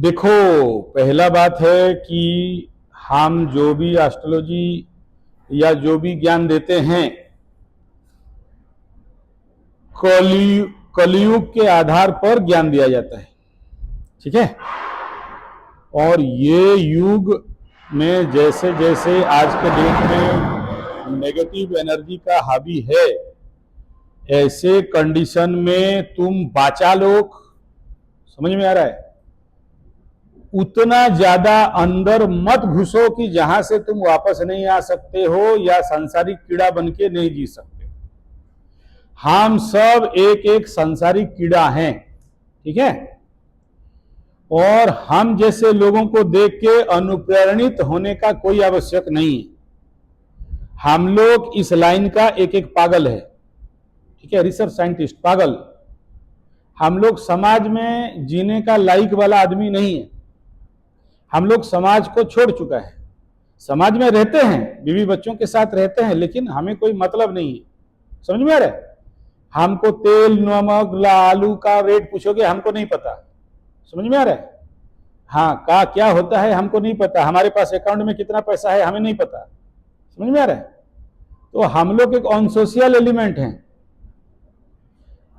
देखो, पहला बात है कि हम जो भी एस्ट्रोलॉजी या जो भी ज्ञान देते हैं कलयुग के आधार पर ज्ञान दिया जाता है। ठीक है। और ये युग में जैसे जैसे आज के डेट में नेगेटिव एनर्जी का हावी है, ऐसे कंडीशन में तुम बाचा लोग, समझ में आ रहा है, उतना ज्यादा अंदर मत घुसो कि जहां से तुम वापस नहीं आ सकते हो या सांसारिक कीड़ा बन के नहीं जी सकते। हम सब एक एक सांसारिक कीड़ा हैं। ठीक है। और हम जैसे लोगों को देख के अनुप्रेरणित होने का कोई आवश्यक नहीं है। हम लोग इस लाइन का एक एक पागल है। ठीक है। रिसर्च साइंटिस्ट पागल। हम लोग समाज में जीने का लायक वाला आदमी नहीं है। हम लोग समाज को छोड़ चुका है। समाज में रहते हैं, बीवी बच्चों के साथ रहते हैं, लेकिन हमें कोई मतलब नहीं है। समझ में आ रहा है? हमको तेल नमक आलू का रेट पूछोगे, हमको नहीं पता। समझ में आ रहा है? हाँ, का क्या होता है हमको नहीं पता। हमारे पास अकाउंट में कितना पैसा है हमें नहीं पता। समझ में आ रहा है? तो हम लोग एक अनसोशियल एलिमेंट हैं।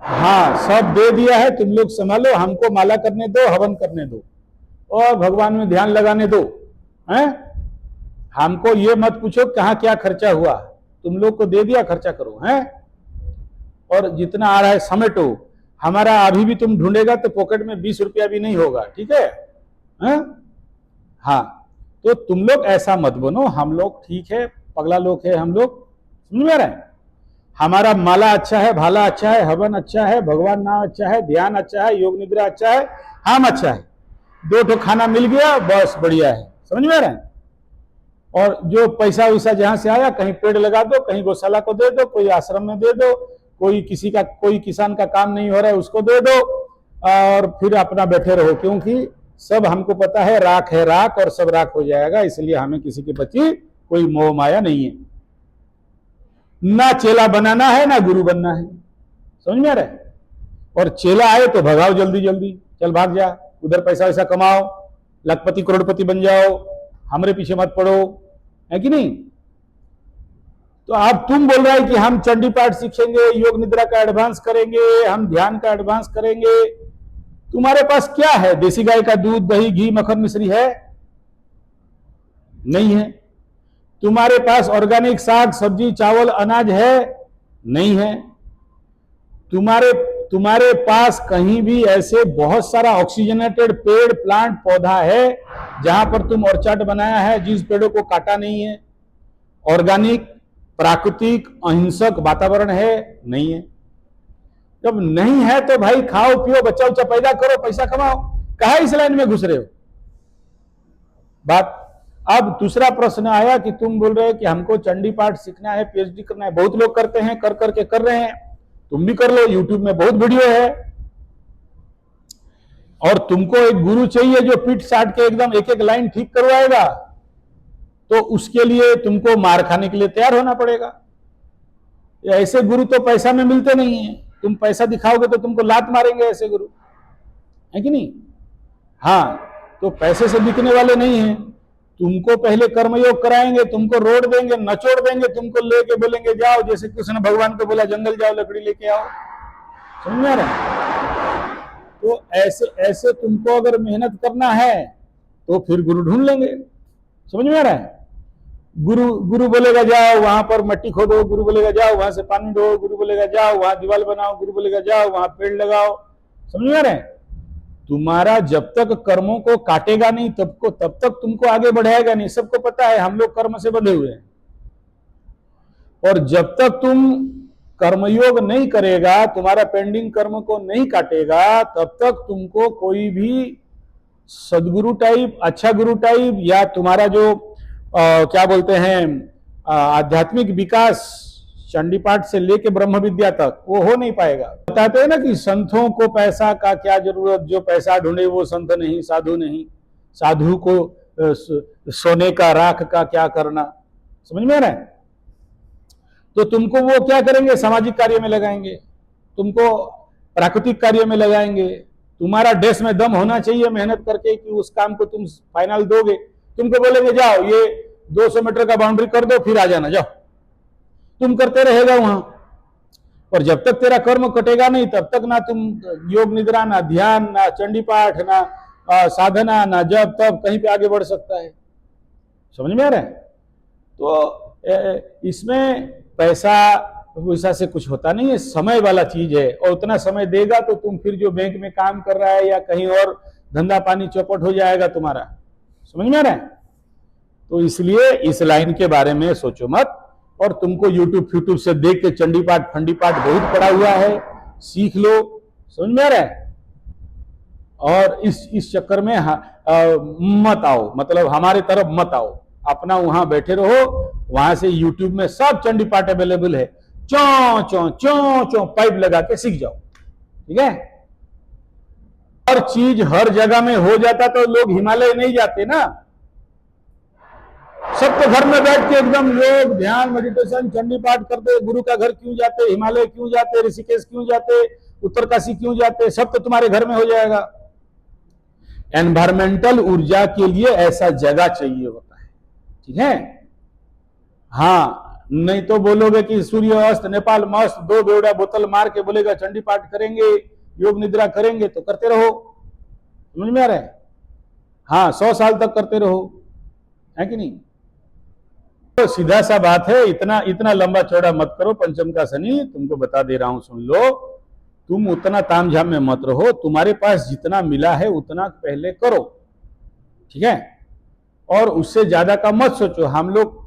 हाँ, सब दे दिया है, तुम लोग संभालो, हमको माला करने दो, हवन करने दो और भगवान में ध्यान लगाने दो। हैं? हमको ये मत पूछो कहाँ क्या खर्चा हुआ, तुम लोग को दे दिया, खर्चा करो। हैं? और जितना आ रहा है समेटो। हमारा अभी भी तुम ढूंढेगा तो पॉकेट में 20 रुपया भी नहीं होगा। ठीक है? हैं? हाँ, तो तुम लोग ऐसा मत बनो। हम लोग ठीक है, पगला लोग है हम लोग। समझ में आ रहा है? हमारा माला अच्छा है, भाला अच्छा है, हवन अच्छा है, भगवान नाम अच्छा है, ध्यान अच्छा है, योग निद्रा अच्छा है, हम अच्छा है, 2 ठो खाना मिल गया, बस बढ़िया है। समझ में आ रहा है? और जो पैसा वैसा जहां से आया, कहीं पेड़ लगा दो, कहीं गौशाला को दे दो, कोई आश्रम में दे दो, कोई किसान का काम नहीं हो रहा है उसको दे दो, और फिर अपना बैठे रहो। क्योंकि सब हमको पता है राख है राख, और सब राख हो जाएगा। इसलिए हमें किसी के प्रति कोई मोह माया नहीं है। ना चेला बनाना है ना गुरु बनना है। समझ में आ रहा है? और चेला आए तो भगाओ जल्दी जल्दी, चल भाग जा, उधर पैसा वैसा कमाओ, लखपति करोड़पति बन जाओ, हमारे पीछे मत पड़ो। है कि नहीं? तो अब तुम बोल रहा है कि हम चंडी पाठ सीखेंगे, योग निद्रा का एडवांस करेंगे, हम ध्यान का एडवांस करेंगे। तुम्हारे पास क्या है? देसी गाय का दूध, दही, घी, मक्खन, मिश्री है? नहीं है। तुम्हारे पास ऑर्गेनिक साग सब्जी चावल अनाज है? नहीं है। तुम्हारे पास कहीं भी ऐसे बहुत सारा ऑक्सीजनेटेड पेड़ प्लांट पौधा है जहां पर तुम ऑर्चार्ड बनाया है, जिस पेड़ों को काटा नहीं है? ऑर्गेनिक प्राकृतिक अहिंसक वातावरण है? नहीं है। जब नहीं है तो भाई खाओ पियो, बच्चा उच्चा पैदा करो, पैसा कमाओ। कहा इस लाइन में घुस रहे हो? बात। अब दूसरा प्रश्न आया कि तुम बोल रहे हो कि हमको चंडी पाठ सीखना है, पीएचडी करना है। बहुत लोग करते हैं, कर करके कर रहे हैं, तुम भी कर लो। यूट्यूब में बहुत वीडियो है। और तुमको एक गुरु चाहिए जो पीठ साट के एकदम एक एक लाइन ठीक करवाएगा, तो उसके लिए तुमको मार खाने के लिए तैयार होना पड़ेगा। ऐसे गुरु तो पैसा में मिलते नहीं है। तुम पैसा दिखाओगे तो तुमको लात मारेंगे ऐसे गुरु। है कि नहीं? हाँ, तो पैसे से बिकने वाले नहीं है। तुमको पहले कर्मयोग कराएंगे, तुमको रोड देंगे, नचोड़ देंगे, तुमको लेके बोलेंगे जाओ, जैसे कृष्ण भगवान को बोला जंगल जाओ लकड़ी लेके आओ। समझ में आ रहा है? तो ऐसे ऐसे तुमको अगर मेहनत करना है तो फिर गुरु ढूंढ लेंगे। समझ में आ रहा है? गुरु बोलेगा जाओ वहां पर मट्टी खोदो, गुरु बोलेगा जाओ वहां से पानी दो, गुरु बोलेगा जाओ वहां दीवार बनाओ, गुरु बोलेगा जाओ वहां पेड़ लगाओ। समझ में आ रहा है? तुम्हारा जब तक कर्मों को काटेगा नहीं तब तक तुमको आगे बढ़ाएगा नहीं। सबको पता है हम लोग कर्म से बंधे हुए हैं। और जब तक तुम कर्मयोग नहीं करेगा, तुम्हारा पेंडिंग कर्म को नहीं काटेगा, तब तक तुमको कोई भी सदगुरु टाइप, अच्छा गुरु टाइप, या तुम्हारा जो क्या बोलते हैं आध्यात्मिक विकास चंडी पाठ से लेके ब्रह्म विद्या तक, वो हो नहीं पाएगा। बताते हैं ना कि संतों को पैसा का क्या जरूरत, जो पैसा ढूंढे वो संत नहीं, साधु नहीं, साधु को सोने का राख का क्या करना। समझ में आ रहा है? तो तुमको वो क्या करेंगे? सामाजिक कार्य में लगाएंगे, तुमको प्राकृतिक कार्य में लगाएंगे, तुम्हारा देश में दम होना चाहिए मेहनत करके कि उस काम को तुम फाइनल दोगे। तुमको बोलेंगे जाओ ये 200 मीटर का बाउंड्री कर दो फिर आ जाना, जाओ, तुम करते रहेगा वहां। और जब तक तेरा कर्म कटेगा नहीं तब तक ना तुम योग निद्रा, ना ध्यान, ना चंडी पाठ, ना साधना, ना जब तब कहीं पे आगे बढ़ सकता है। समझ में आ रहा है? तो इसमें पैसा वैसा से कुछ होता नहीं है, समय वाला चीज है। और उतना समय देगा तो तुम फिर जो बैंक में काम कर रहा है या कहीं और धंधा पानी चौपट हो जाएगा तुम्हारा। समझ में आ रहा है? तो इसलिए इस लाइन के बारे में सोचो मत। और तुमको यूट्यूब से देख के चंडी पाठ फंडी पाठ बहुत पड़ा हुआ है, सीख लो। समझ में आ रहा है? और इस चक्कर में मत आओ, मतलब हमारे तरफ मत आओ, अपना वहां बैठे रहो। वहां से यूट्यूब में सब चंडी पाठ अवेलेबल है, चौ चौ चौ चौ पाइप लगा के सीख जाओ। ठीक है? हर चीज हर जगह में हो जाता तो लोग हिमालय नहीं जाते ना। सब तो घर में बैठ के एकदम योग ध्यान मेडिटेशन चंडी पाठ करते। गुरु का घर क्यों जाते, हिमालय क्यों जाते, ऋषिकेश क्यों जाते, उत्तरकाशी क्यों जाते? सब तो तुम्हारे घर में हो जाएगा। एनवायरमेंटल ऊर्जा के लिए ऐसा जगह चाहिए होता है। ठीक है? हाँ, नहीं तो बोलोगे कि सूर्य अस्त नेपाल मस्त, 2 बेवड़ा बोतल मार के बोलेगा चंडी पाठ करेंगे योग निद्रा करेंगे, तो करते रहो। समझ में आ रहा है? हाँ, 100 साल तक करते रहो, है कि नहीं? तो सीधा सा बात है, इतना लंबा चौड़ा मत करो। पंचम का शनि तुमको बता दे रहा हूं, सुन लो। तुम उतना तामझाम में मत रहो, तुम्हारे पास जितना मिला है उतना पहले करो। ठीक है? और उससे ज्यादा का मत सोचो। हम लोग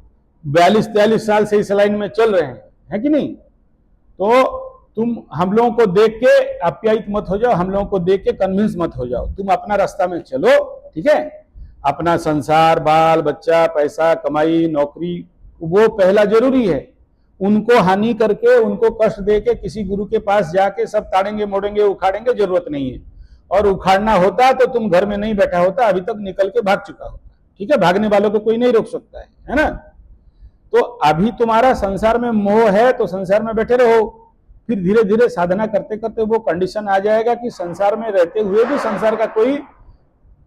42-43 साल से इस लाइन में चल रहे हैं, है कि नहीं? तो तुम हम लोगों को देख के आप्यायित मत हो जाओ, हम लोगों को देख के कन्विंस मत हो जाओ। तुम अपना रास्ता में चलो। ठीक है? अपना संसार, बाल बच्चा, पैसा कमाई, नौकरी, वो पहला जरूरी है। उनको हानि करके, उनको कष्ट देके किसी गुरु के पास जाके सब ताड़ेंगे मोड़ेंगे उखाड़ेंगे, जरूरत नहीं है। और उखाड़ना होता तो तुम घर में नहीं बैठा होता, अभी तक निकल के भाग चुका होता। ठीक है? भागने वालों को कोई नहीं रोक सकता है ना? तो अभी तुम्हारा संसार में मोह है तो संसार में बैठे रहो। फिर धीरे धीरे साधना करते करते वो कंडीशन आ जाएगा कि संसार में रहते हुए भी संसार का कोई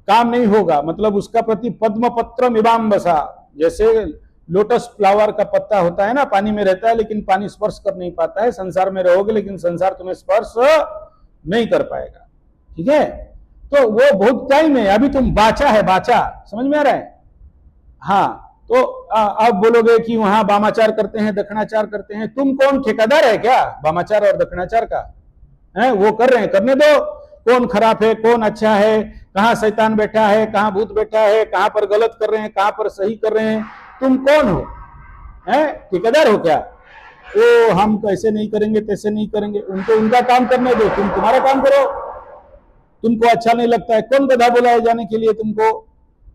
काम नहीं होगा। मतलब उसका प्रति पद्म पत्रम इवाम बसा, जैसे लोटस फ्लावर का पत्ता होता है ना, पानी में रहता है लेकिन पानी स्पर्श कर नहीं पाता है। संसार में रहोगे लेकिन संसार तुम्हें स्पर्श नहीं कर पाएगा। ठीक है? तो वो बहुत टाइम है, अभी तुम बाचा है, बाचा। समझ में आ रहा है? हाँ, तो अब बोलोगे कि वहां वामाचार करते हैं, दक्षिणाचार करते हैं। तुम कौन ठेकेदार है क्या वामाचार और दक्षिणाचार का? है वो कर रहे हैं, करने दो। कौन खराब है, कौन अच्छा है, कहां शैतान बैठा है, कहां भूत बैठा है, कहां पर गलत कर रहे हैं, कहां पर सही कर रहे हैं, तुम कौन हो? हैं? ठेकेदार हो क्या? वो हम कैसे नहीं करेंगे, तैसे नहीं करेंगे। उनको उनका काम करने दो, तुम तुम्हारा काम करो। तुमको अच्छा नहीं लगता है, कौन गधा बोला है जाने के लिए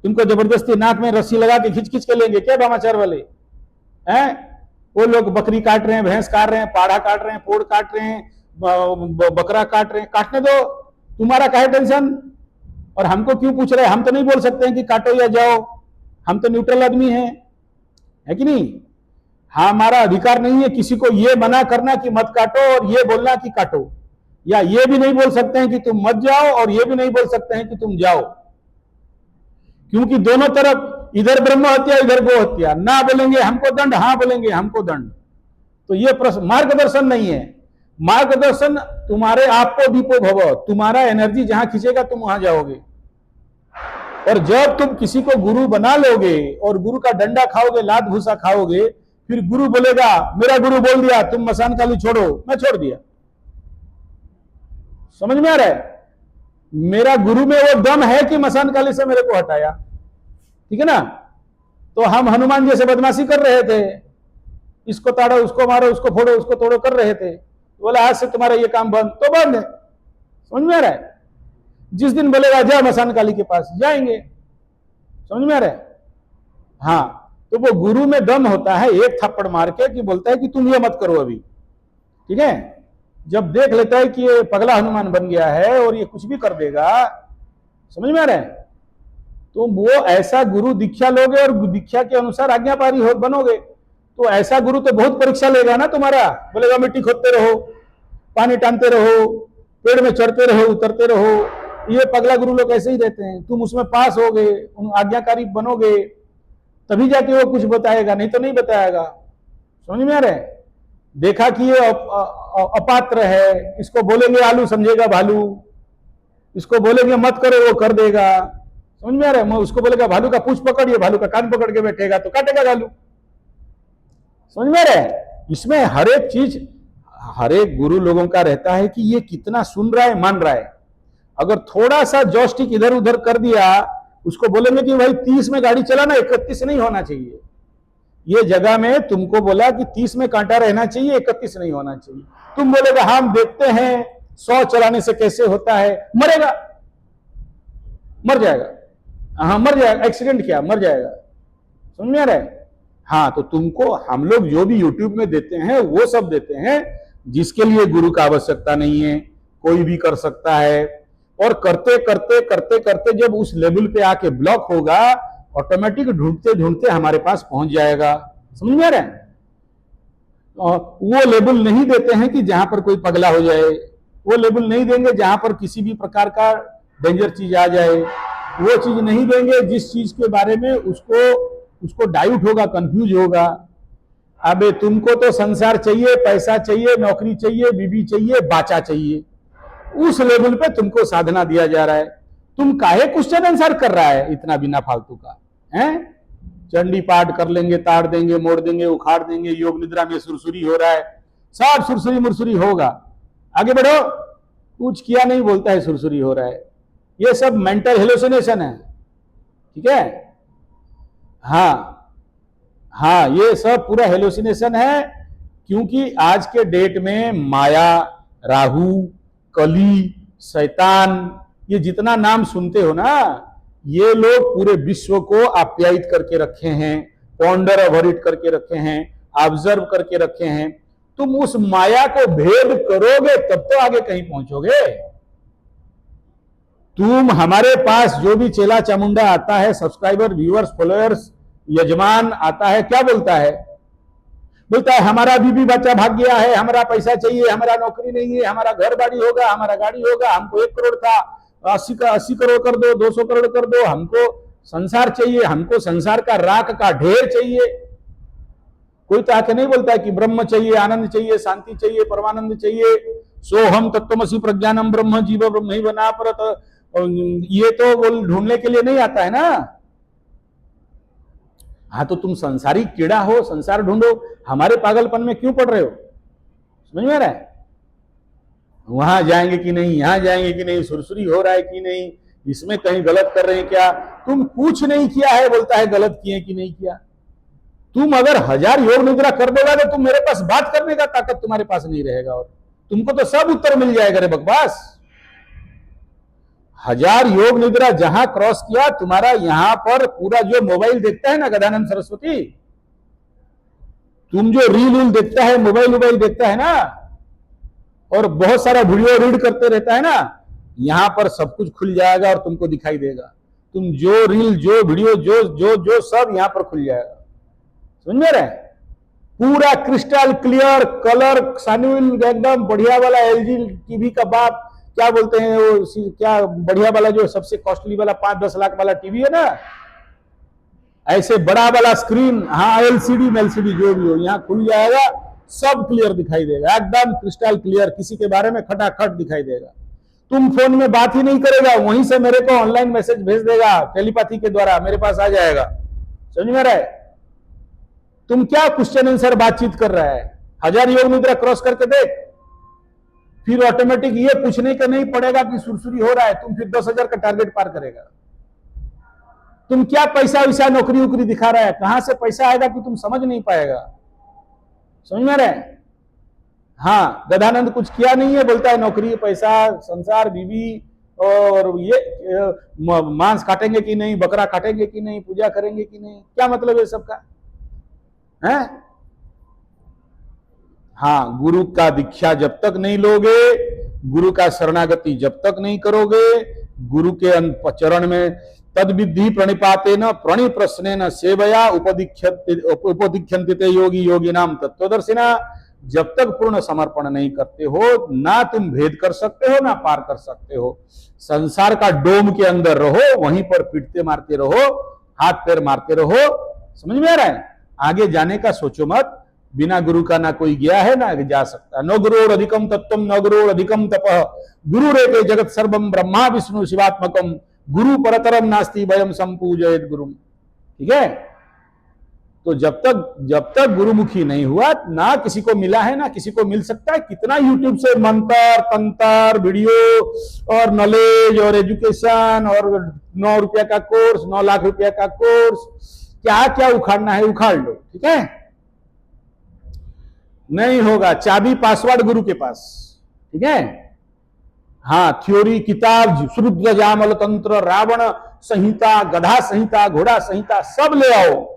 तुमको जबरदस्ती नाक में रस्सी लगा के खींच खींच के लेंगे क्या वामाचार वाले? हैं? वो लोग बकरी काट रहे हैं, भैंस काट रहे हैं, पाढ़ा काट रहे हैं, पोड़ काट रहे हैं, बकरा काट रहे हैं, काटने दो। तुम्हारा क्या है टेंशन? और हमको क्यों पूछ रहे हैं? हम तो नहीं बोल सकते हैं कि काटो या जाओ, हम तो न्यूट्रल आदमी हैं, है कि नहीं? हमारा अधिकार नहीं है किसी को ये मना करना कि मत काटो और ये बोलना कि काटो, या ये भी नहीं बोल सकते हैं कि तुम मत जाओ और ये भी नहीं बोल सकते हैं कि तुम जाओ। क्योंकि दोनों तरफ, इधर ब्रह्म हत्या इधर गो हत्या, ना बोलेंगे हमको दंड, हाँ बोलेंगे हमको दंड। तो ये प्रश्न मार्गदर्शन नहीं है। मार्गदर्शन तुम्हारे आपको दीपो भव, तुम्हारा एनर्जी जहां खींचेगा तुम वहां जाओगे। और जब तुम किसी को गुरु बना लोगे और गुरु का डंडा खाओगे, लात भूसा खाओगे, फिर गुरु बोलेगा मेरा गुरु बोल दिया तुम मसान काली छोड़ो, मैं छोड़ दिया। समझ में आ रहा है? मेरा गुरु में वो दम है कि मसान काली से मेरे को हटाया। ठीक है ना? तो हम हनुमान जैसे बदमाशी कर रहे थे, इसको ताड़ो, उसको मारो, उसको फोड़ो, उसको तोड़ो कर रहे थे। बोला आज से तुम्हारा ये काम बंद, तो बंद है। समझ में आ रहा है? जिस दिन बोलेगा जा मसान काली के पास, जाएंगे। समझ में आ रहा है? हाँ, तो वो गुरु में दम होता है एक थप्पड़ मार के कि बोलता है कि तुम ये मत करो अभी। ठीक है? जब देख लेता है कि ये पगला हनुमान बन गया है और ये कुछ भी कर देगा, समझ में आ रहा है, तो वो ऐसा गुरु दीक्षा लोगे और दीक्षा के अनुसार आज्ञाकारी हो बनोगे। तो ऐसा गुरु तो बहुत परीक्षा लेगा ना तुम्हारा। बोलेगा मिट्टी खोदते रहो, पानी टानते रहो, पेड़ में चढ़ते रहो, उतरते रहो, ये पगला गुरु लोग ऐसे ही रहते हैं। तुम उसमें पास हो गए, उन आज्ञाकारी बनोगे, तभी जाके वो कुछ बताएगा, नहीं तो नहीं बताएगा। समझ में आ रहा है? देखा कि ये अपात्र है, इसको बोलेंगे आलू समझेगा भालू, इसको बोलेंगे मत करो वो कर देगा। समझ में आ रहा है? उसको बोलेगा भालू का पूंछ पकड़, ये भालू का कान पकड़ के बैठेगा तो काटेगा भालू। समझ में आ रहा है? इसमें हर एक चीज हर एक गुरु लोगों का रहता है कि ये कितना सुन रहा है, मान रहा है। अगर थोड़ा सा जॉयस्टिक इधर उधर कर दिया, उसको बोलेंगे कि भाई 30 में गाड़ी चलाना, 31 नहीं होना चाहिए। ये जगह में तुमको बोला कि 30 में कांटा रहना चाहिए, 31 नहीं होना चाहिए। तुम बोलेगा हम देखते हैं 100 चलाने से कैसे होता है, मरेगा, मर जाएगा। हाँ मर जाएगा, एक्सीडेंट क्या, मर जाएगा। समझ में आ रहा है? हाँ, तो तुमको हम लोग जो भी यूट्यूब में देते हैं वो सब देते हैं जिसके लिए गुरु का आवश्यकता नहीं है, कोई भी कर सकता है। और करते करते करते करते जब उस लेवल पे आके ब्लॉक होगा, ऑटोमेटिक ढूंढते ढूंढते हमारे पास पहुंच जाएगा। समझ में आ रहा है? वो लेवल नहीं देते हैं कि जहां पर कोई पगला हो जाए, वो लेवल नहीं देंगे जहां पर किसी भी प्रकार का डेंजर चीज आ जाए, वो चीज नहीं देंगे जिस चीज के बारे में उसको डाउट होगा, कंफ्यूज होगा। अबे तुमको तो संसार चाहिए, पैसा चाहिए, नौकरी चाहिए, बीबी चाहिए, बाचा चाहिए, उस लेवल पे तुमको साधना दिया जा रहा है। तुम काहे क्वेश्चन आंसर कर रहा है इतना बिना फालतू का? हैं चंडी पाठ कर लेंगे, ताड़ देंगे, मोड़ देंगे, उखाड़ देंगे, योग निद्रा में सुरसुरी हो रहा है, सब सुरसुरी मुरसुरी होगा, आगे बढ़ो। कुछ किया नहीं बोलता है सुरसुरी हो रहा है। ये सब मेंटल हेलुसिनेशन है, ठीक है? हाँ हाँ, ये सब पूरा हेलुसिनेशन है, क्योंकि आज के डेट में माया, राहु, कली, शैतान, ये जितना नाम सुनते हो ना, ये लोग पूरे विश्व को आप्यायित करके रखे हैं, पॉन्डर अवरिट करके रखे हैं, ऑब्जर्व करके रखे हैं। तुम उस माया को भेद करोगे तब तो आगे कहीं पहुंचोगे। तुम हमारे पास जो भी चेला चामुंडा आता है, सब्सक्राइबर, व्यूअर्स, फॉलोअर्स, यजमान आता है, क्या बोलता है? बोलता है हमारा बीबी बच्चा भाग गया है, हमारा पैसा चाहिए, हमारा नौकरी नहीं है, हमारा घर बाड़ी होगा, हमारा गाड़ी होगा, हमको 1 करोड़ था, 80 करोड़ कर दो, 200 करोड़ कर दो, हमको संसार चाहिए, हमको संसार का राख का ढेर चाहिए। कोई तो आके नहीं बोलता है कि ब्रह्म चाहिए, आनंद चाहिए, शांति चाहिए, परमानंद चाहिए, सोहम तत्वमसि प्रज्ञानम ब्रह्म जीव ब्रह्म ही बना परत। ये तो वो ढूंढने के लिए नहीं आता है ना। हाँ, तो तुम संसारी कीड़ा हो, संसार ढूंढो, हमारे पागलपन में क्यों पड़ रहे हो? समझ में आ रहा है? वहां जाएंगे कि नहीं, यहां जाएंगे कि नहीं, सुरसुरी हो रहा है कि नहीं, इसमें कहीं गलत कर रहे हैं क्या? तुम कुछ नहीं किया है, बोलता है गलत किए कि नहीं किया। तुम अगर 1000 योग निद्रा कर देगा तो तुम मेरे पास बात करने का ताकत तुम्हारे पास नहीं रहेगा, और तुमको तो सब उत्तर मिल जाएगा रे बकवास। 1000 योग निद्रा जहां क्रॉस किया, तुम्हारा यहां पर पूरा जो मोबाइल देखता है ना गदानंद सरस्वती, तुम जो रील देखता है, मोबाइल देखता है ना, और बहुत सारा वीडियो रीड करते रहता है ना, यहां पर सब कुछ खुल जाएगा और तुमको दिखाई देगा। तुम जो रील, जो वीडियो, जो जो जो सब यहां पर खुल जाएगा। समझ में रहे? पूरा क्रिस्टल क्लियर कलर, सानुल एकदम बढ़िया वाला एलजी टीवी का बाप, क्या बोलते हैं वो, क्या बढ़िया वाला जो सबसे कॉस्टली वाला 5-10 लाख वाला टीवी है ना, ऐसे बड़ा वाला स्क्रीन, हाँ एलसीडी मेलसीडी जो भी हो, यहाँ खुल जाएगा, सब क्लियर दिखाई देगा, एकदम क्रिस्टल क्लियर, किसी के बारे में खटाखट दिखाई देगा। तुम फोन में बात ही नहीं करेगा, वहीं से मेरे को ऑनलाइन मैसेज भेज देगा, टेलीपैथी के द्वारा मेरे पास आ जाएगा। समझ में रहा है? तुम क्या क्वेश्चन आंसर बातचीत कर रहा है? 1000 योग निद्रा क्रॉस करके देख, फिर ऑटोमेटिक ये पूछने का नहीं पड़ेगा कि सुरसुरी हो रहा है, तुम फिर 10,000 का टारगेट पार करेगा। तुम क्या पैसा वैसा नौकरी उकरी दिखा रहा है, कहां से पैसा आएगा कि तुम समझ नहीं पाएगा। समझ में रहे? हाँ, गदानंद कुछ किया नहीं है, बोलता है नौकरी, पैसा, संसार, बीवी, और ये मांस काटेंगे कि नहीं, बकरा काटेंगे कि नहीं, पूजा करेंगे कि नहीं, क्या मतलब है सबका है? हाँ, गुरु का दीक्षा जब तक नहीं लोगे, गुरु का शरणागति जब तक नहीं करोगे, गुरु के चरण में तद विधि प्रणिपातेन प्रणिप्रश्नेन सेवया उपदिख्यन्ते योगी योगिनाम तत्वदर्शिना, जब तक पूर्ण समर्पण नहीं करते हो, ना तुम भेद कर सकते हो ना पार कर सकते हो। संसार का डोम के अंदर रहो, वहीं पर पीटते मारते रहो, हाथ पैर मारते रहो। समझ में आ रहा है? आगे जाने का सोचो मत। बिना गुरु का ना कोई गया है ना जा सकता। न गुरोर अधिकम तत्वम न गुरोर अधिकम तपः गुरु रेते जगत सर्वम ब्रह्मा विष्णु शिवात्मकम गुरु परतरम नास्ति वयम संपूजयेत गुरुम। ठीक है? तो जब तक गुरुमुखी नहीं हुआ, ना किसी को मिला है ना किसी को मिल सकता है। कितना यूट्यूब से मंत्र तंत्र वीडियो और नॉलेज और एजुकेशन और 9 रुपया का कोर्स, 9 लाख रुपया का कोर्स, क्या क्या उखाड़ना है उखाड़ लो। ठीक है? नहीं होगा। चाबी पासवर्ड गुरु के पास। ठीक है? हाँ, थ्योरी किताब, शुद्ध जामल तंत्र, रावण संहिता, गधा संहिता, घोड़ा संहिता सब ले आओ,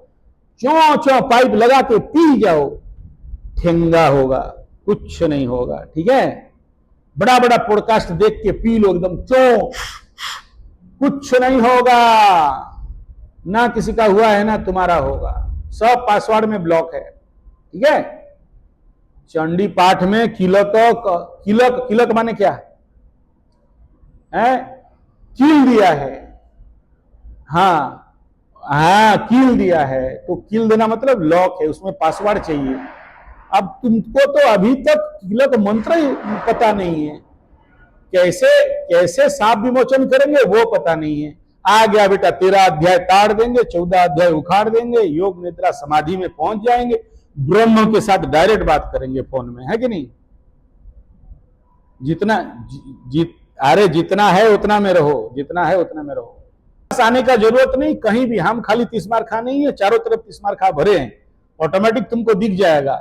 चौ चौ पाइप लगा के पी जाओ, ठेंगा होगा, कुछ नहीं होगा। ठीक है? बड़ा बड़ा पॉडकास्ट देख के पी लो एकदम चौ, कुछ नहीं होगा। ना किसी का हुआ है ना तुम्हारा होगा, सब पासवर्ड में ब्लॉक है। ठीक है? चंडी पाठ में किलक किलक माने क्या है? कील दिया है। हाँ हाँ, कील दिया है। तो कील देना मतलब लॉक है, उसमें पासवर्ड चाहिए। अब तुमको तो अभी तक किलक मंत्र ही पता नहीं है, कैसे कैसे सांप विमोचन करेंगे वो पता नहीं है। आ गया बेटा, 13 अध्याय ताड़ देंगे, 14 अध्याय उखाड़ देंगे, योग निद्रा समाधि में पहुंच जाएंगे, ब्रह्म के साथ डायरेक्ट बात करेंगे फोन में, है कि नहीं? अरे जितना है उतना में रहो, जितना है उतना में रहो। आने का जरूरत नहीं कहीं भी। हम खाली तीसमार खा नहीं है, चारों तरफ तीसमार खा भरे हैं, ऑटोमेटिक तुमको दिख जाएगा।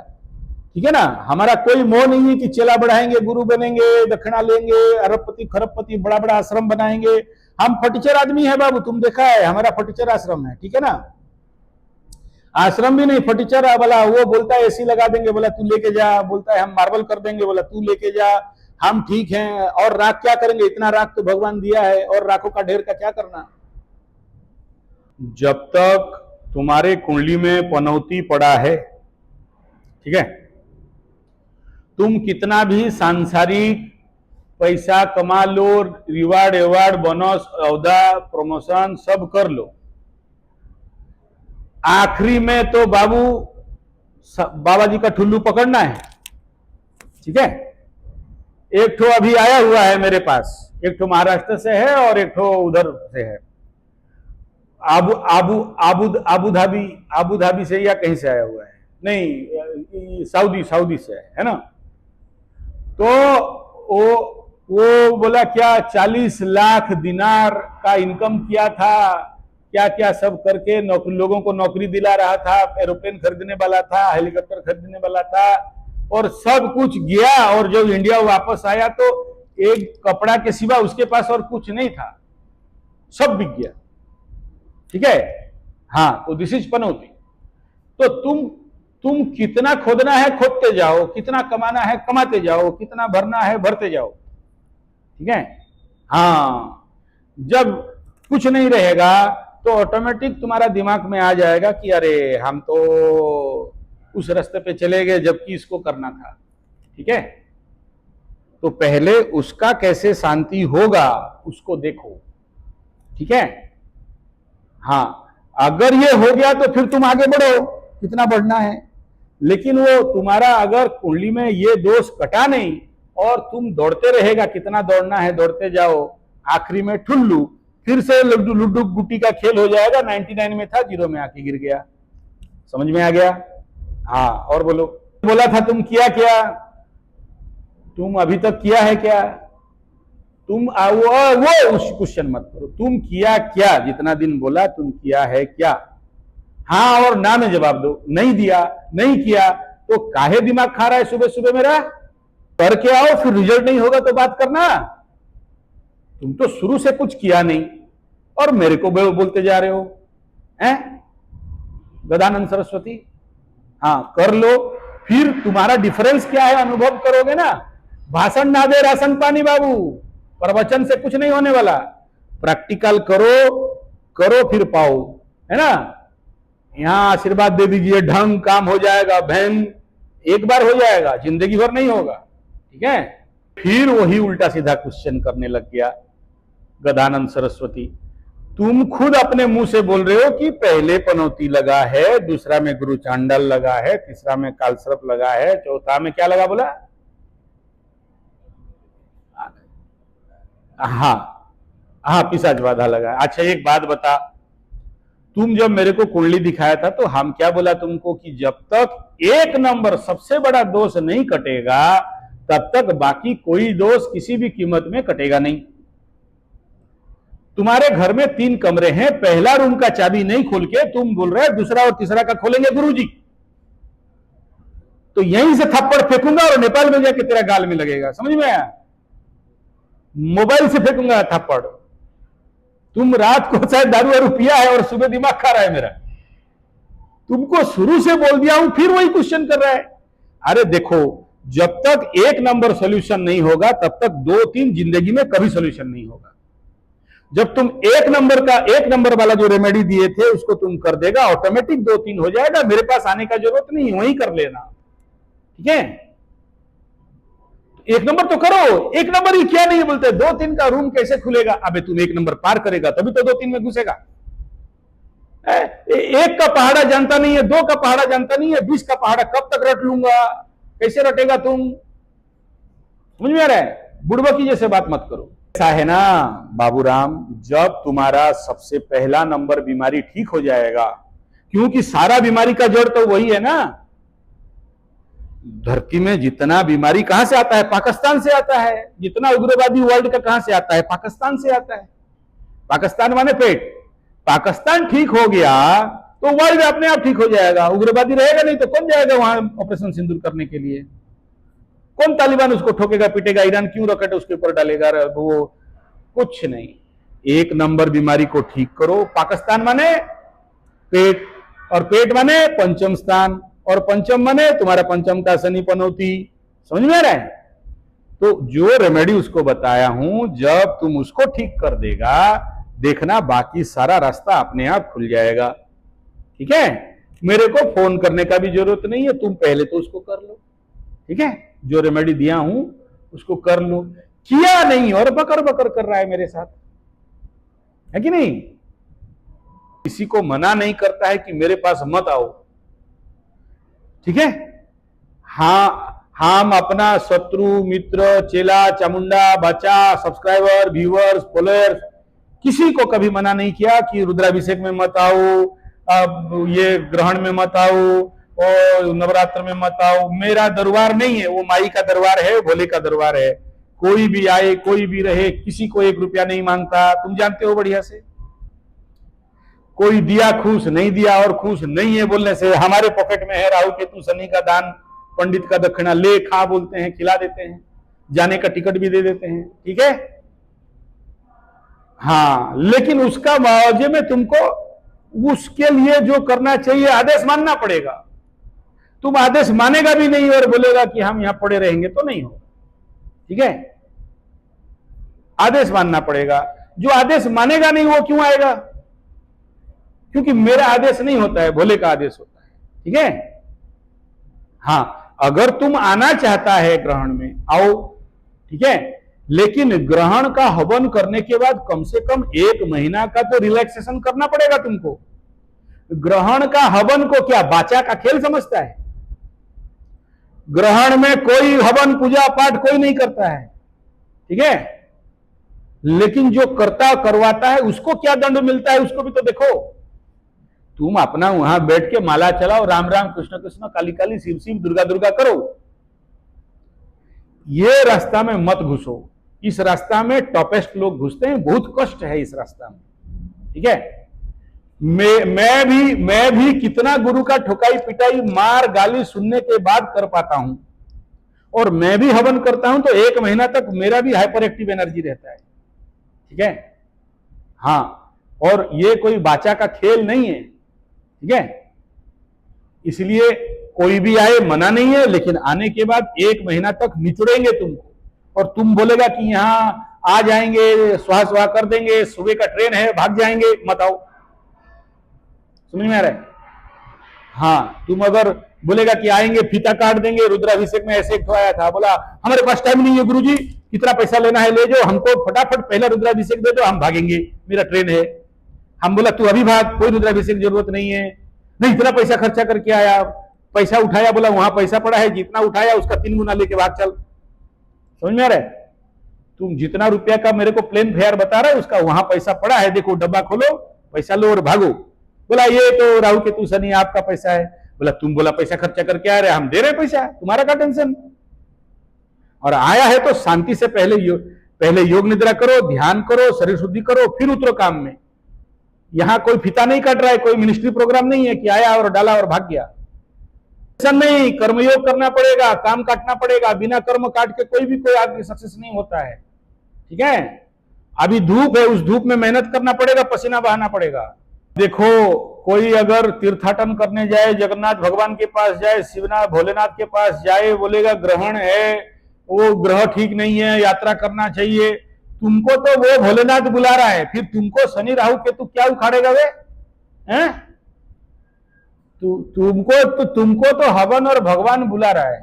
ठीक है ना? हमारा कोई मोह नहीं है कि चेला बढ़ाएंगे, गुरु बनेंगे, दक्षिणा लेंगे, अरबपति खरबपति बड़ा बड़ा आश्रम बनाएंगे। हम फटीचर आदमी है बाबू, तुम देखा है हमारा फटीचर आश्रम है। ठीक है ना? आश्रम भी नहीं, फटीचर वाला। वो बोलता है एसी लगा देंगे, बोला तू लेके जा। बोलता है हम मार्बल कर देंगे, बोला तू लेके जा। हम ठीक हैं। और राख क्या करेंगे? इतना राख तो भगवान दिया है, और राखों का ढेर का क्या करना। जब तक तुम्हारे कुंडली में पनौती पड़ा है, ठीक है, तुम कितना भी सांसारिक पैसा कमा लो, रिवार्ड एवार्ड बोनस औदा प्रमोशन सब कर लो, आखिरी में तो बाबा जी का ठुल्लू पकड़ना है। ठीक है? एक ठो अभी आया हुआ है मेरे पास, एक ठो महाराष्ट्र से है और एक ठो उधर से है, आबू धाबी से या कहीं से आया हुआ है, नहीं सऊदी से है ना। तो वो बोला क्या 40 लाख दिनार का इनकम किया था, क्या क्या सब करके लोगों को नौकरी दिला रहा था, एरोप्लेन खरीदने वाला था, हेलीकॉप्टर खरीदने वाला था, और सब कुछ गया। और जब इंडिया वापस आया तो एक कपड़ा के सिवा उसके पास और कुछ नहीं था, सब बिक गया। ठीक है? हाँ, तो दिस इज पनौती। तो तुम कितना खोदना है खोदते जाओ, कितना कमाना है कमाते जाओ, कितना भरना है भरते जाओ। ठीक है? हाँ, जब कुछ नहीं रहेगा तो ऑटोमेटिक तुम्हारा दिमाग में आ जाएगा कि अरे हम तो उस रास्ते पे चले गए जबकि इसको करना था। ठीक है? तो पहले उसका कैसे शांति होगा उसको देखो। ठीक है? हाँ, अगर ये हो गया तो फिर तुम आगे बढ़ो, कितना बढ़ना है। लेकिन वो तुम्हारा अगर कुंडली में ये दोष कटा नहीं और तुम दौड़ते रहेगा, कितना दौड़ना है दौड़ते जाओ, आखिरी में ठुल्लू, फिर से लुड्डू गुट्टी का खेल हो जाएगा। 99 में था, 0 में आके गिर गया। समझ में आ गया? हाँ, और बोलो। बोला था तुम किया क्या, तुम अभी तक किया है क्या? तुम वो उस क्वेश्चन मत करो, तुम किया क्या? जितना दिन बोला तुम किया है क्या? हाँ और ना में जवाब दो। नहीं दिया, नहीं किया, तो काहे दिमाग खा रहा है सुबह सुबह मेरा? करके आओ, फिर रिजल्ट नहीं होगा तो बात करना। तुम तो शुरू से कुछ किया नहीं और मेरे को बोलते जा रहे हो, हैं? गदानंद सरस्वती। हाँ, कर लो, फिर तुम्हारा डिफरेंस क्या है अनुभव करोगे ना। भाषण ना दे राशन पानी बाबू, प्रवचन से कुछ नहीं होने वाला। प्रैक्टिकल करो फिर पाओ, है ना। यहां आशीर्वाद दे दीजिए, ढंग काम हो जाएगा, बहन एक बार हो जाएगा, जिंदगी भर नहीं होगा। ठीक है। फिर वही उल्टा सीधा क्वेश्चन करने लग गया गदानंद सरस्वती। तुम खुद अपने मुंह से बोल रहे हो कि पहले पनौती लगा है, दूसरा में गुरु चांडाल लगा है, तीसरा में कालसर्प लगा है, चौथा में क्या लगा बोला? हाँ हाँ, पिशाच बाधा लगा। अच्छा एक बात बता, तुम जब मेरे को कुंडली दिखाया था तो हम क्या बोला तुमको कि जब तक एक नंबर सबसे बड़ा दोष नहीं कटेगा तब तक बाकी कोई दोष किसी भी कीमत में कटेगा नहीं। तुम्हारे घर में 3 कमरे हैं, पहला रूम का चाबी नहीं खोल के तुम बोल रहे हो दूसरा और तीसरा का खोलेंगे गुरुजी, तो यहीं से थप्पड़ फेंकूंगा और नेपाल में जाके तेरा गाल में लगेगा। समझ में आया? मोबाइल से फेंकूंगा थप्पड़। तुम रात को शायद दारू वारू पिया है और सुबह दिमाग खा रहा है मेरा। तुमको शुरू से बोल दिया हूं, फिर वही क्वेश्चन कर रहा है। अरे देखो, जब तक एक नंबर सॉल्यूशन नहीं होगा तब तक 2-3 जिंदगी में कभी सॉल्यूशन नहीं होगा। जब तुम एक नंबर वाला जो रेमेडी दिए थे उसको तुम कर देगा, ऑटोमेटिक 2-3 हो जाएगा। मेरे पास आने का जरूरत नहीं, वही कर लेना। ठीक है, एक नंबर तो करो। एक नंबर ही क्या नहीं बोलते, 2-3 का रूम कैसे खुलेगा? अबे तुम एक नंबर पार करेगा तभी तो 2-3 में घुसेगा। एक का पहाड़ा जानता नहीं है, 2 का पहाड़ा जानता नहीं है, 20 का पहाड़ा कब तक रट लूंगा? कैसे रटेगा तुम? समझ में आ रहा है? बुड़बकी जैसे बात मत करो। ऐसा है ना बाबूराम, जब तुम्हारा सबसे पहला नंबर बीमारी ठीक हो जाएगा, क्योंकि सारा बीमारी का जड़ तो वही है ना। धरती में जितना बीमारी कहां से आता है? पाकिस्तान से आता है। जितना उग्रवादी वर्ल्ड का कहां से आता है? पाकिस्तान से आता है। पाकिस्तान माने पेट। पाकिस्तान ठीक हो गया तो वर्ल्ड अपने आप ठीक हो जाएगा। उग्रवादी रहेगा नहीं तो कौन जाएगा वहां ऑपरेशन सिंदूर करने के लिए? कौन तालिबान उसको ठोकेगा पीटेगा? ईरान क्यों रॉकेट उसके ऊपर डालेगा? वो कुछ नहीं। एक नंबर बीमारी को ठीक करो। पाकिस्तान माने पेट, और पेट माने पंचम स्थान, और पंचम माने तुम्हारा पंचम का शनि पनौती। समझ में आ रहा है? तो जो रेमेडी उसको बताया हूं, जब तुम उसको ठीक कर देगा, देखना बाकी सारा रास्ता अपने आप खुल जाएगा। ठीक है, मेरे को फोन करने का भी जरूरत नहीं है, तुम पहले तो उसको कर लो। ठीक है, जो रेमेडी दिया हूं उसको कर लो। किया नहीं और बकर बकर कर रहा है मेरे साथ, है कि नहीं? किसी को मना नहीं करता है कि मेरे पास मत आओ। ठीक है, हाँ, हम अपना शत्रु मित्र चेला चामुंडा बच्चा सब्सक्राइबर व्यूअर्स फॉलोअर्स किसी को कभी मना नहीं किया कि रुद्राभिषेक में मत आओ, अब ये ग्रहण में मत आओ और नवरात्र में मत आओ। मेरा दरबार नहीं है, वो माई का दरबार है, भोले का दरबार है। कोई भी आए कोई भी रहे, किसी को 1 रुपया नहीं मांगता, तुम जानते हो बढ़िया से। कोई दिया खुश, नहीं दिया और खुश नहीं है बोलने से। हमारे पॉकेट में है राहु केतु शनि का दान, पंडित का दक्षिणा ले खा बोलते हैं, खिला देते हैं, जाने का टिकट भी दे देते हैं। ठीक है, हाँ, लेकिन उसका मुआवजे में तुमको उसके लिए जो करना चाहिए आदेश मानना पड़ेगा। तुम आदेश मानेगा भी नहीं और बोलेगा कि हम यहां पड़े रहेंगे तो नहीं होगा। ठीक है, आदेश मानना पड़ेगा। जो आदेश मानेगा नहीं वो क्यों आएगा? क्योंकि मेरा आदेश नहीं होता है, भोले का आदेश होता है। ठीक है, हाँ, अगर तुम आना चाहता है ग्रहण में आओ। ठीक है, लेकिन ग्रहण का हवन करने के बाद कम से कम 1 महीना का तो रिलैक्सेशन करना पड़ेगा तुमको। ग्रहण का हवन को क्या बाचा का खेल समझता है? ग्रहण में कोई हवन पूजा पाठ कोई नहीं करता है। ठीक है, लेकिन जो करता करवाता है उसको क्या दंड मिलता है उसको भी तो देखो। तुम अपना वहां बैठ के माला चलाओ, राम राम कृष्ण कृष्ण काली काली शिव शिव दुर्गा दुर्गा करो। ये रास्ता में मत घुसो। इस रास्ता में टॉपेस्ट लोग घुसते हैं, बहुत कष्ट है इस रास्ता में। ठीक है, मैं भी कितना गुरु का ठोकाई पिटाई मार गाली सुनने के बाद कर पाता हूं, और मैं भी हवन करता हूं तो 1 महीना तक मेरा भी हाइपर एक्टिव एनर्जी रहता है। ठीक है, हाँ, और ये कोई बाचा का खेल नहीं है। ठीक है, इसलिए कोई भी आए मना नहीं है, लेकिन आने के बाद 1 महीना तक निचुड़ेंगे तुमको, और तुम बोलेगा कि यहां आ जाएंगे स्वाहा स्वाहा कर देंगे, सुबह का ट्रेन है भाग जाएंगे, मत आओ। समझ में आ रहा है? हाँ, तुम अगर बोलेगा कि आएंगे फीता काट देंगे, रुद्राभिषेक में ऐसे एक आया था, बोला हमारे पास टाइम नहीं है गुरुजी, कितना पैसा लेना है ले जाओ, हमको फटाफट पहला रुद्राभिषेक दे दो, हम भागेंगे, मेरा ट्रेन है। हम बोला तू अभी भाग, कोई रुद्राभिषेक जरूरत नहीं है। नहीं, इतना पैसा खर्चा करके आया, पैसा उठाया, बोला वहां पैसा पड़ा है, जितना उठाया उसका 3 गुना लेके भाग चल। समझ में आ रहा है? तुम जितना रुपया का मेरे को प्लेन फेयर बता रहे हो उसका वहां पैसा पड़ा है, देखो डब्बा खोलो, पैसा लो और भागो। बोला ये तो राहु केतु शनि आपका पैसा है। बोला तुम बोला पैसा खर्चा करके आ रहे, हम दे रहे पैसा, तुम्हारा क्या टेंशन। और आया है तो शांति से पहले योग निद्रा करो, ध्यान करो, शरीर शुद्धि करो, फिर उतरो काम में। यहां कोई फीता नहीं काट रहा है, कोई मिनिस्ट्री प्रोग्राम नहीं है कि आया और डाला और भाग गया। ऐसा नहीं, कर्मयोग करना पड़ेगा, काम काटना पड़ेगा, बिना कर्म काट के कोई आदमी सक्सेस नहीं होता है। ठीक है, अभी धूप है, उस धूप में मेहनत करना पड़ेगा, पसीना बहाना पड़ेगा। देखो कोई अगर तीर्थाटन करने जाए, जगन्नाथ भगवान के पास जाए, शिवनाथ भोलेनाथ के पास जाए, बोलेगा ग्रहण है, वो ग्रह ठीक नहीं है, यात्रा करना चाहिए, तुमको तो वो भोलेनाथ बुला रहा है, फिर तुमको शनि राहु केतु क्या उखाड़ेगा वे हैं? तुमको तो हवन और भगवान बुला रहा है,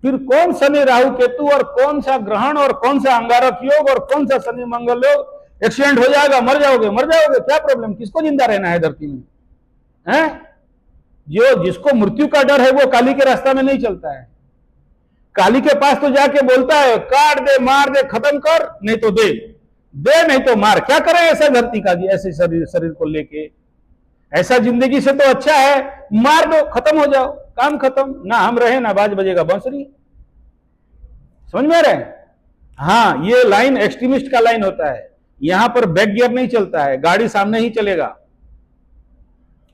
फिर कौन शनि राहु केतु और कौन सा ग्रहण और कौन सा अंगारक योग और कौन सा शनि मंगल योग? एक्सीडेंट हो जाएगा, मर जाओगे, क्या प्रॉब्लम, किसको जिंदा रहना है धरती में हैं? जो जिसको मृत्यु का डर है वो काली के रास्ता में नहीं चलता है। काली के पास तो जाके बोलता है काट दे, मार दे, खत्म कर, नहीं तो दे नहीं तो मार। क्या करें ऐसा धरती का, ऐसे शरीर को लेके? ऐसा जिंदगी से तो अच्छा है मार दो, खत्म हो जाओ, काम खत्म, ना हम रहे ना बाज बजेगा बांसुरी। समझ में आ रहे हैं? हाँ, ये लाइन एक्सट्रीमिस्ट का लाइन होता है। यहां पर बैक गियर नहीं चलता है, गाड़ी सामने ही चलेगा,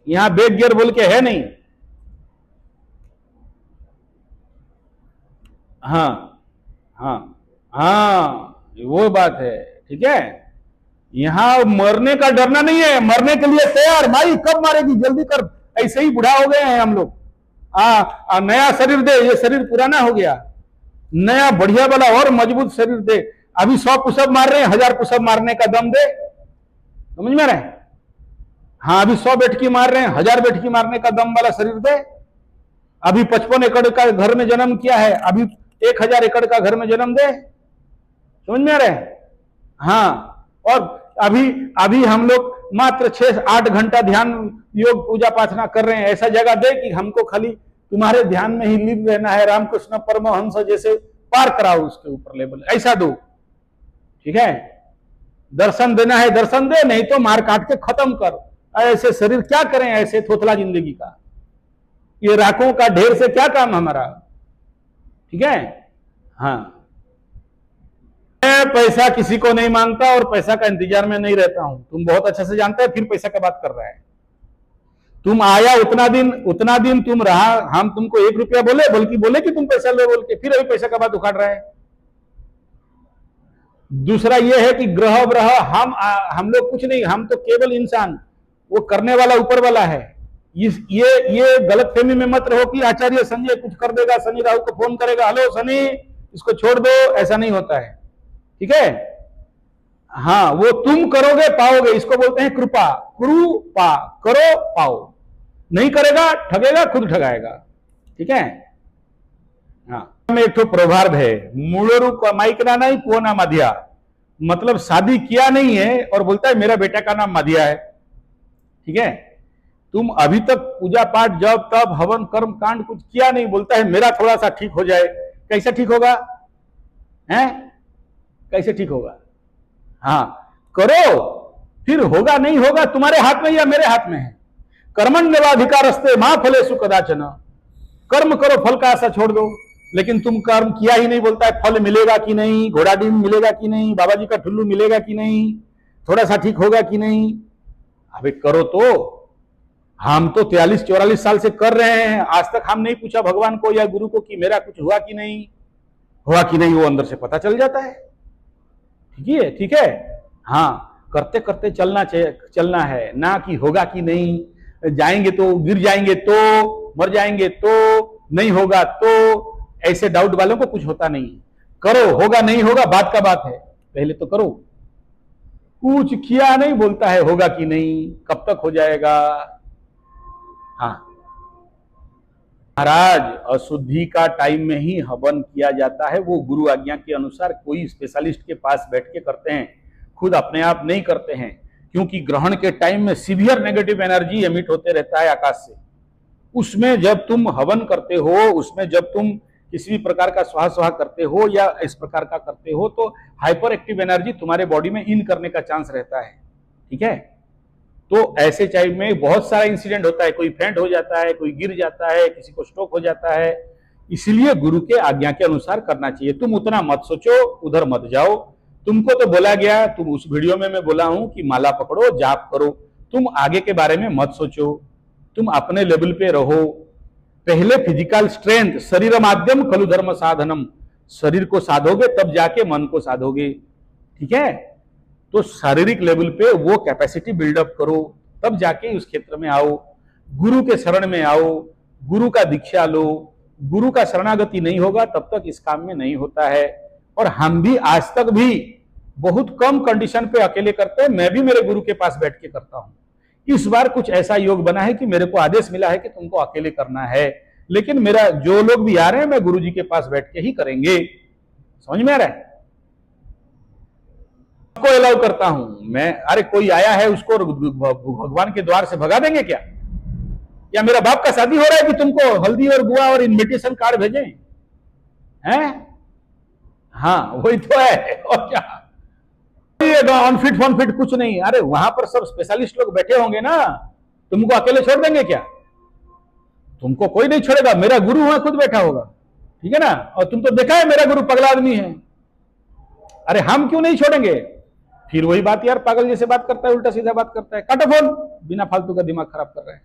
यहां बैक गियर बोल के है नहीं। हाँ हाँ हाँ, वो बात है। ठीक है, यहां मरने का डरना नहीं है, मरने के लिए तैयार। माई कब मारेगी, जल्दी कर, ऐसे ही बुढ़ा हो गए हैं हम लोग। नया शरीर दे, ये शरीर पुराना हो गया, नया बढ़िया वाला और मजबूत शरीर दे। अभी 100 पुशअप मार रहे हैं, 1000 पुशअप मारने का दम दे। समझ में आ रहे हैं? हाँ, अभी 100 बैठकी मार रहे हैं, 1000 बैठकी मारने का दम वाला शरीर दे। अभी 55 एकड़ का घर में जन्म किया है, अभी 1000 एकड़ का घर में जन्म दे। समझ में आ रहे हैं? हाँ, और अभी हम लोग मात्र 6-8 घंटा ध्यान योग पूजा प्रार्थना कर रहे हैं, ऐसा जगह दे कि हमको खाली तुम्हारे ध्यान में ही लीन रहना है, रामकृष्ण परमहंस जैसे पार कराओ उसके ऊपर लेवल, ऐसा दो। ठीक है, दर्शन देना है दर्शन दे, नहीं तो मार काट के खत्म कर। ऐसे शरीर क्या करें, ऐसे थोथला जिंदगी का, ये राखों का ढेर से क्या काम हमारा। ठीक है, हाँ, मैं पैसा किसी को नहीं मांगता और पैसा का इंतजार में नहीं रहता हूं, तुम बहुत अच्छे से जानते हैं। फिर पैसा का बात कर रहा है, तुम आया उतना दिन तुम रहा, हम तुमको 1 रुपया बोले कि तुम पैसा लो बोल के, फिर अभी पैसा का बात उखाड़ रहा है। दूसरा यह है कि ग्रह व्रह हम लोग कुछ नहीं, हम तो केवल इंसान, वो करने वाला ऊपर वाला है। ये गलतफहमी में मत रहो कि आचार्य संजय कुछ कर देगा, शनि राहु को फोन करेगा, हेलो शनि इसको छोड़ दो, ऐसा नहीं होता है। ठीक है, हाँ, वो तुम करोगे पाओगे, इसको बोलते हैं कृपा। कृपा करो पाओ, नहीं करेगा ठगेगा, खुद ठगाएगा। ठीक है, हाँ, में एक तो प्रभाव है, मूलरू माइकना नहीं कोना मधिया, मतलब शादी किया नहीं है और बोलता है मेरा बेटा का नाम मधिया है। ठीक है, तुम अभी तक पूजा पाठ जब तब हवन कर्म कांड कुछ किया नहीं, बोलता है मेरा थोड़ा सा ठीक हो जाए। कैसे ठीक होगा हैं? कैसे ठीक होगा? हाँ, करो, फिर होगा नहीं होगा तुम्हारे हाथ में या मेरे हाथ में है। कर्मण्यवाधिकारस्ते मां फलेषु कदाचन, कर्म करो, फल का आशा छोड़ दो। लेकिन तुम कर्म किया ही नहीं, बोलता है फल मिलेगा कि नहीं, घोड़ा डीम मिलेगा कि नहीं, बाबा जी का ठुल्लू मिलेगा कि नहीं, थोड़ा सा ठीक होगा कि नहीं। अबे करो तो, हम तो 43-44 साल से कर रहे हैं, आज तक हम नहीं पूछा भगवान को या गुरु को कि मेरा कुछ हुआ कि नहीं, वो अंदर से पता चल जाता है। ठीक है, हाँ, करते करते चलना है, ना कि होगा कि नहीं, जाएंगे तो गिर जाएंगे तो, मर जाएंगे तो, नहीं होगा तो, ऐसे डाउट वालों को कुछ होता नहीं। करो, होगा नहीं होगा बात का बात है, पहले तो करो। कुछ किया नहीं, बोलता है होगा कि नहीं, कब तक हो जाएगा। हाँ, महाराज, अशुद्धि का टाइम में ही हवन किया जाता है, वो गुरु आज्ञा के अनुसार कोई स्पेशलिस्ट के पास बैठ के करते हैं, खुद अपने आप नहीं करते हैं, क्योंकि ग्रहण के टाइम में सीवियर नेगेटिव एनर्जी एमिट होते रहता है आकाश से। उसमें जब तुम हवन करते हो, उसमें जब तुम किसी भी प्रकार का स्वाहा स्वाहा करते हो या इस प्रकार का करते हो, तो हाइपर एक्टिव एनर्जी तुम्हारे बॉडी में इन करने का चांस रहता है। ठीक है, तो ऐसे टाइम में बहुत सारा इंसिडेंट होता है, कोई फेंट हो जाता है, कोई गिर जाता है, किसी को स्ट्रोक हो जाता है। इसलिए गुरु के आज्ञा के अनुसार करना चाहिए। तुम उतना मत सोचो, उधर मत जाओ। तुमको तो बोला गया, तुम उस वीडियो में मैं बोला हूं कि माला पकड़ो, जाप करो, तुम आगे के बारे में मत सोचो, तुम अपने लेवल पे रहो। पहले फिजिकल स्ट्रेंथ, शरीर माध्यम खलु धर्म साधनम, शरीर को साधोगे तब जाके मन को साधोगे। ठीक है, तो शारीरिक लेवल पे वो कैपेसिटी बिल्डअप करो, तब जाके उस क्षेत्र में आओ, गुरु के शरण में आओ, गुरु का दीक्षा लो। गुरु का शरणागति नहीं होगा तब तक इस काम में नहीं होता है। और हम भी आज तक भी बहुत कम कंडीशन पे अकेले करते हैं, मैं भी मेरे गुरु के पास बैठ के करता हूं। इस बार कुछ ऐसा योग बना है कि मेरे को आदेश मिला है कि तुमको अकेले करना है, लेकिन मेरा जो लोग भी आ रहे हैं मैं गुरु जी के पास बैठ के ही करेंगे। समझ में आ रहा है? को अलाउ करता हूं मैं। अरे कोई आया है उसको भगवान के द्वार से भगा देंगे क्या? या मेरा बाप का शादी हो रहा है कि तुमको हल्दी और गुआ और इनविटेशन कार्ड भेजें? हैं? हाँ वही तो है, और क्या अनफिट फनफिट कुछ नहीं। अरे वहां पर सब स्पेशलिस्ट लोग बैठे होंगे ना, तुमको अकेले छोड़ देंगे क्या? तुमको कोई नहीं छोड़ेगा, मेरा गुरु वहां खुद बैठा होगा। ठीक है ना? और तुम तो देखा है मेरा गुरु पगला आदमी है। अरे हम क्यों नहीं छोड़ेंगे? फिर वही बात यार, पागल जैसे बात करता है, उल्टा सीधा बात करता है। काटो फोन, बिना फालतू का दिमाग खराब कर रहे हैं।